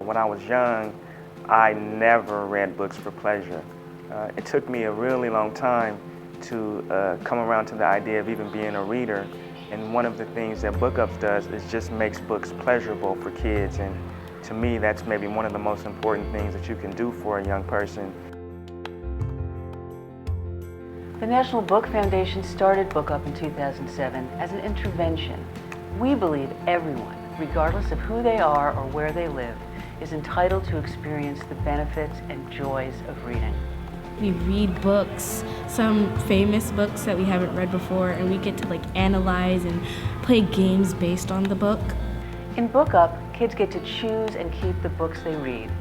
when I was young, I never read books for pleasure. It took me a really long time to come around to the idea of even being a reader. And one of the things that BookUp does is just makes books pleasurable for kids. And to me, that's maybe one of the most important things that you can do for a young person. The National Book Foundation started BookUp in 2007 as an intervention. We believe everyone, regardless of who they are or where they live, is entitled to experience the benefits and joys of reading. We read books, some famous books that we haven't read before, and we get to analyze and play games based on the book. In BookUp, kids get to choose and keep the books they read.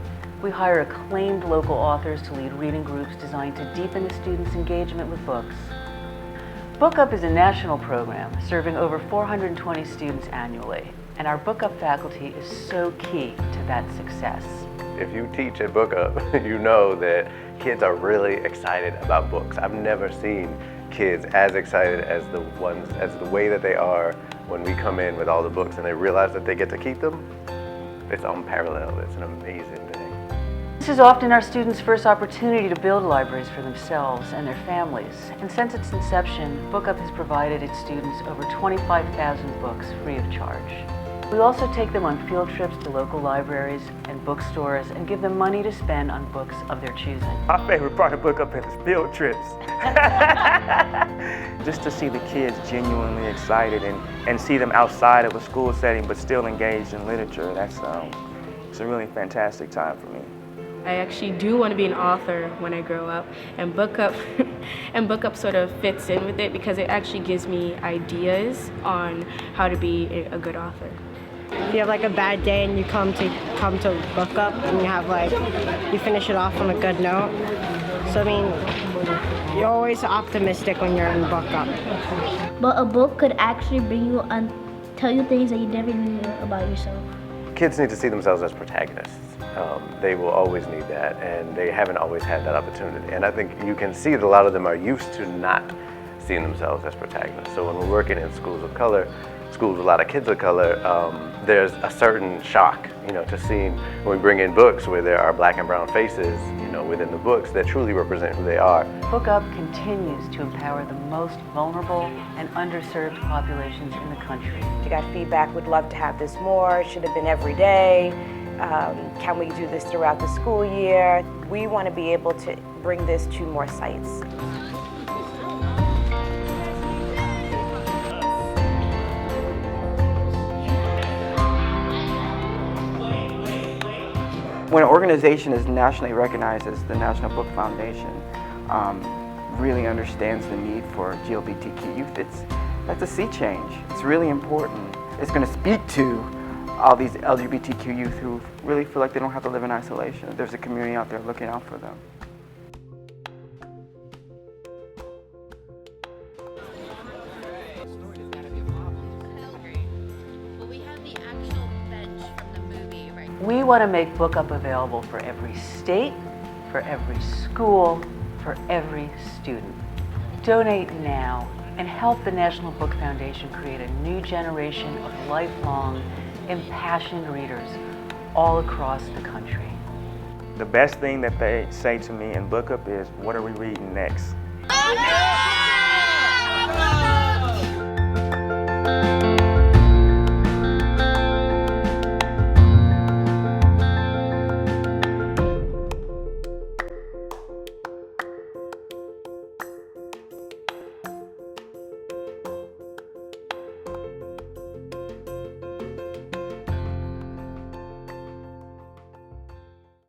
We hire acclaimed local authors to lead reading groups designed to deepen the students' engagement with books. BookUp is a national program serving over 420 students annually, and our BookUp faculty is so key to that success. If you teach at BookUp, you know that kids are really excited about books. I've never seen kids as excited as the way that they are when we come in with all the books and they realize that they get to keep them. It's unparalleled. It's an amazing thing. This is often our students' first opportunity to build libraries for themselves and their families. And since its inception, BookUp has provided its students over 25,000 books free of charge. We also take them on field trips to local libraries and bookstores and give them money to spend on books of their choosing. My favorite part of BookUp is field trips. Just to see the kids genuinely excited and see them outside of a school setting but still engaged in literature, it's a really fantastic time for me. I actually do want to be an author when I grow up, and BookUp sort of fits in with it because it actually gives me ideas on how to be a good author. If you have a bad day and you come to BookUp and you finish it off on a good note. So you're always optimistic when you're in BookUp. But a book could actually bring you and tell you things that you never knew about yourself. Kids need to see themselves as protagonists. They will always need that, and they haven't always had that opportunity. And I think you can see that a lot of them are used to not seeing themselves as protagonists. So when we're working in schools of color, schools with a lot of kids of color, there's a certain shock, to seeing when we bring in books where there are black and brown faces, within the books that truly represent who they are. BookUp continues to empower the most vulnerable and underserved populations in the country. You got feedback, would love to have this more, should have been every day. Can we do this throughout the school year? We want to be able to bring this to more sites. When an organization is nationally recognized as the National Book Foundation, really understands the need for GLBTQ youth, that's a sea change. It's really important. It's going to speak to all these LGBTQ youth who really feel like they don't have to live in isolation. There's a community out there looking out for them. We want to make BookUp available for every state, for every school, for every student. Donate now and help the National Book Foundation create a new generation of lifelong, impassioned readers all across the country. The best thing that they say to me in BookUp is, what are we reading next?